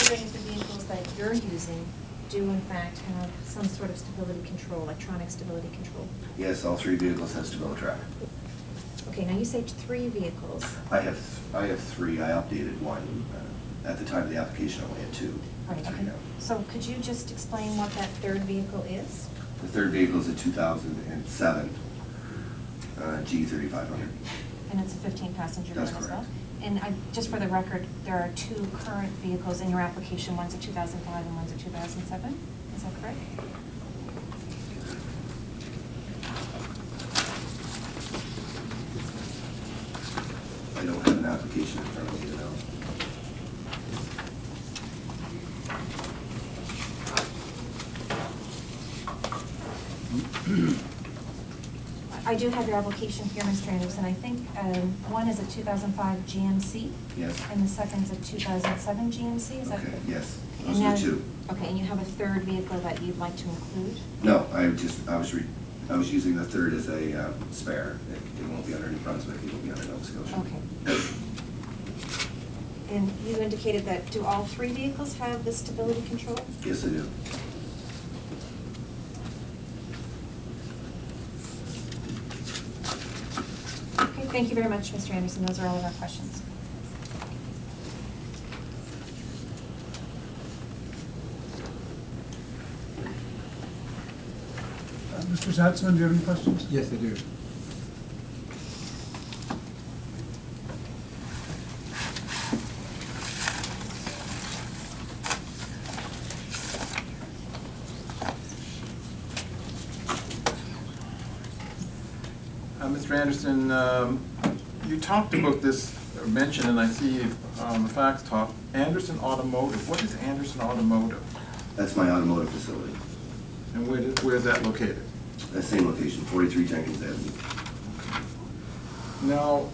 wondering if the vehicles that you're using do in fact have some sort of stability control, electronic stability control? Yes, all three vehicles have StabiliTrak. Okay, now you say 3 vehicles. I have three. I updated one. At the time of the application, I only had 2. Right, Three okay. now. So could you just explain what that 3rd vehicle is? The third vehicle is a 2007 G3500. And it's a 15-passenger van That's as well? correct. And just for the record, there are 2 current vehicles in your application. One's a 2005 and one's a 2007. Is that correct? I don't have an application in front of me, no. I do have your application here, Mr. Anderson. I think one is a 2005 GMC. Yes. And the second's a 2007 GMC, is that Okay, correct? yes. And Those now- are 2. Okay, and you have a 3rd vehicle that you'd like to include? No, I was using the third as a spare. It won't be under New Brunswick, it will be under Nova Scotia. Okay. And you indicated that, do all 3 vehicles have the stability control? Yes, I do. Okay, thank you very much, Mr. Anderson. Those are all of our questions. Mr. Zatzman, do you have any questions? Yes, I do. Mr. Anderson, you talked about this, or mentioned, and I see on the facts talk, Anderson Automotive. What is Anderson Automotive? That's my automotive facility. And where is that located? That same location, 43 Jenkins Avenue. Now,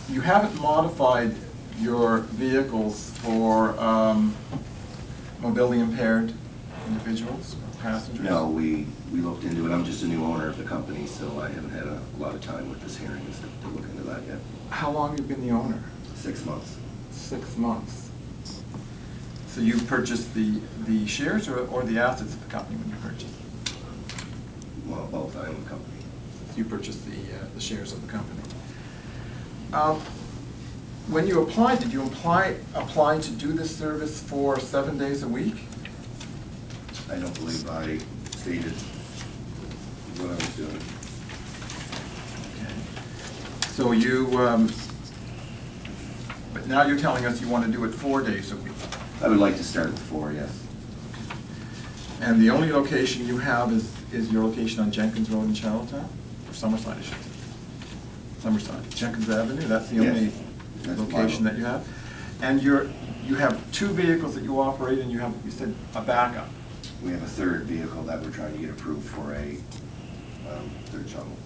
you haven't modified your vehicles for mobility impaired individuals, passengers? No, we looked into it. I'm just a new owner of the company, so I haven't had a lot of time with this hearing to look into that yet. How long have you been the owner? 6 months. 6 months. So you purchased the shares or the assets of the company when you purchased? Well, both. I own the company. You purchased the shares of the company. When you applied, did you apply to do this service for 7 days a week? I don't believe I stated what I was doing. Okay. So you, but now you're telling us you want to do it 4 days a week. I would like to start with 4, yes. And the only location you have is your location on Jenkins Road in Charlottetown? Or Summerside, I should say. Summerside, Jenkins Avenue, that's the Yes. only That's location my- that you have? And you have 2 vehicles that you operate, and you said a backup. We have a third vehicle that we're trying to get approved for a third shuttle.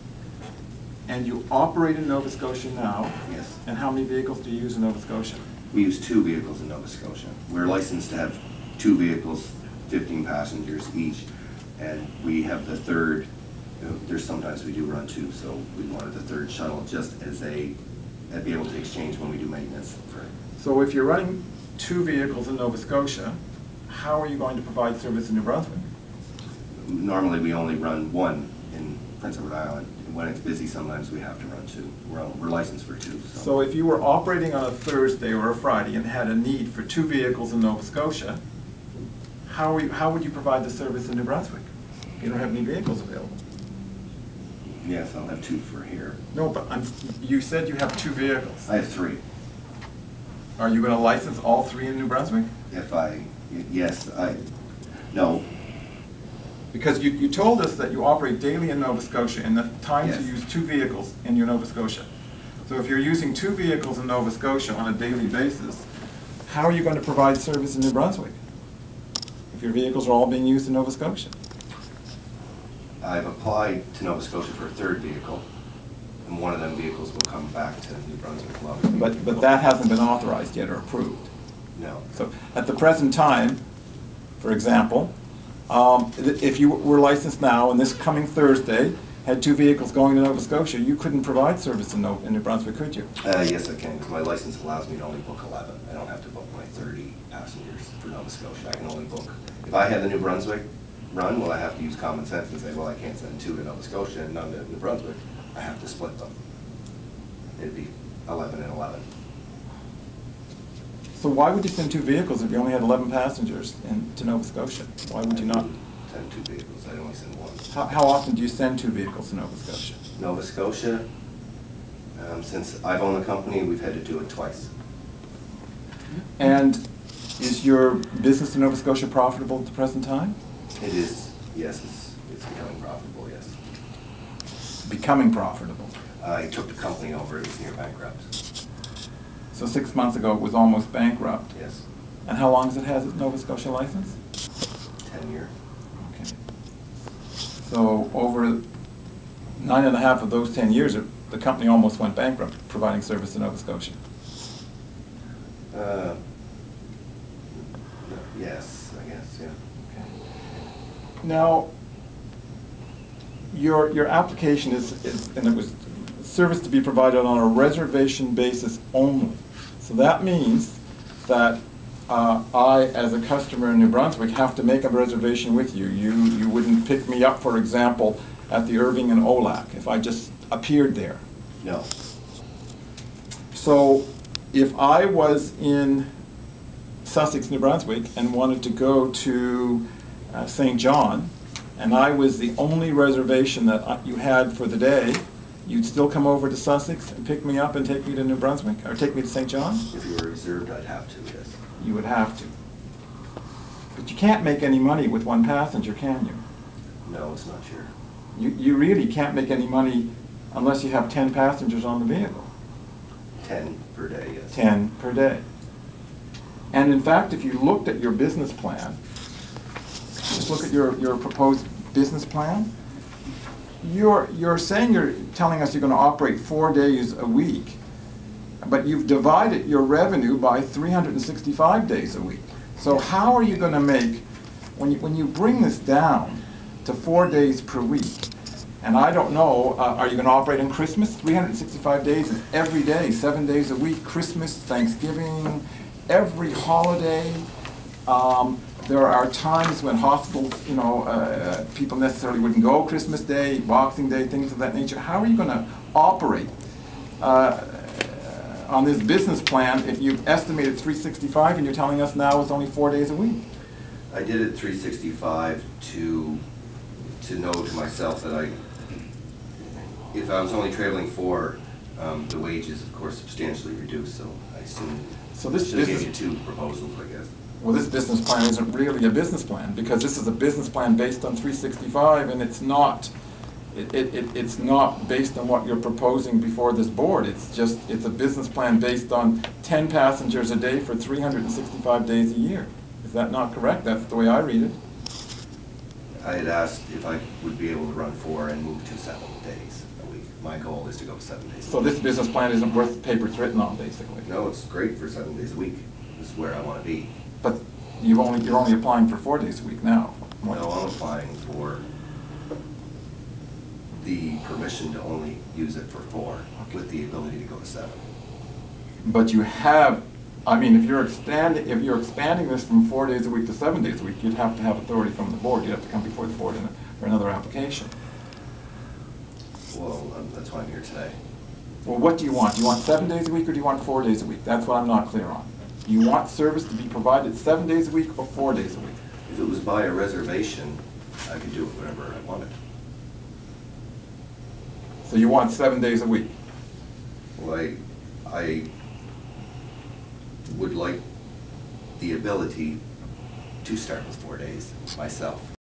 And you operate in Nova Scotia now? Yes. And how many vehicles do you use in Nova Scotia? We use 2 vehicles in Nova Scotia. We're licensed to have 2 vehicles, 15 passengers each, and we have the third. There's sometimes we do run 2, so we wanted the third shuttle just as be able to exchange when we do maintenance for it. So if you're running 2 vehicles in Nova Scotia, how are you going to provide service in New Brunswick? Normally, we only run 1 in Prince Edward Island. When it's busy, sometimes we have to run 2. We're licensed for 2. So if you were operating on a Thursday or a Friday and had a need for 2 vehicles in Nova Scotia, how would you provide the service in New Brunswick? You don't have any vehicles available. Yes, I'll have 2 for here. No, but you said you have 2 vehicles. I have 3. Are you going to license all 3 in New Brunswick? No. Because you told us that you operate daily in Nova Scotia and the time to Yes. use 2 vehicles in your Nova Scotia. So if you're using 2 vehicles in Nova Scotia on a daily basis, how are you going to provide service in New Brunswick if your vehicles are all being used in Nova Scotia? I've applied to Nova Scotia for a third vehicle, and one of them vehicles will come back to New Brunswick. But that hasn't been authorized yet or approved. No. So at the present time, for example, if you were licensed now and this coming Thursday, had two vehicles going to Nova Scotia, you couldn't provide service in New Brunswick, could you? Yes, I can, because my license allows me to only book 11. I don't have to book my 30 passengers for Nova Scotia. I can only book, if I had the New Brunswick run, well, I have to use common sense and say, well, I can't send 2 to Nova Scotia and none to New Brunswick. I have to split them. It'd be 11 and 11. So why would you send 2 vehicles if you only had 11 passengers to Nova Scotia? Why would you not? Send 2 vehicles, I only send 1. How often do you send 2 vehicles to Nova Scotia? Nova Scotia, since I've owned the company, we've had to do it twice. And is your business in Nova Scotia profitable at the present time? It is, yes, it's becoming profitable, yes. Becoming profitable. I took the company over, it was near bankrupt. So 6 months ago, it was almost bankrupt. Yes, And how long has it had its Nova Scotia license? 10-year. Okay. So over 9.5 of those 10 years, the company almost went bankrupt providing service to Nova Scotia. Yes, I guess, yeah. Okay. Now, your application is, and it was service to be provided on a reservation basis only. So that means that I, as a customer in New Brunswick, have to make a reservation with you. You wouldn't pick me up, for example, at the Irving and Olac if I just appeared there. No, So if I was in Sussex, New Brunswick, and wanted to go to St. John, and I was the only reservation that you had for the day, you'd still come over to Sussex and pick me up and take me to New Brunswick, or take me to St. John? if you were reserved, I'd have to, yes. You would have to. But you can't make any money with 1 passenger, can you? No, it's not sure. You really can't make any money unless you have 10 passengers on the vehicle. 10 per day, yes. 10 per day. And in fact, if you looked at your business plan, just look at your proposed business plan, you're saying, you're telling us you're going to operate 4 days a week, but you've divided your revenue by 365 days a week. So how are you going to make, when you bring this down to 4 days per week, and I don't know, are you going to operate on Christmas? 365 days is every day, 7 days a week, Christmas, Thanksgiving, every holiday. There are times when hospitals, people necessarily wouldn't go Christmas Day, Boxing Day, things of that nature. How are you going to operate on this business plan if you've estimated 365 and you're telling us now it's only 4 days a week? I did it 365 to know to myself that if I was only traveling 4, the wages, of course, substantially reduced, so I assume So this should have given business, you 2 proposals, I guess. well, this business plan isn't really a business plan, because this is a business plan based on 365, and it's not. It's not based on what you're proposing before this board. It's a business plan based on 10 passengers a day for 365 days a year. Is that not correct? That's the way I read it. I had asked if I would be able to run 4 and move to 7 days a week. My goal is to go 7 days a week. So this business plan isn't worth the paper it's written on, basically. No, it's great for 7 days a week. This is where I want to be. But you're only applying for 4 days a week now. No, I'm applying for the permission to only use it for 4, with the ability to go to 7. But you have, I mean, if you're expanding this from 4 days a week to 7 days a week, you'd have to have authority from the board. You'd have to come before the board for another application. Well, that's why I'm here today. Well, what do you want? Do you want 7 days a week or do you want 4 days a week? That's what I'm not clear on. Do you want service to be provided 7 days a week or 4 days a week? If it was by a reservation, I could do it whenever I wanted. So you want 7 days a week? Well, I would like the ability to start with 4 days myself.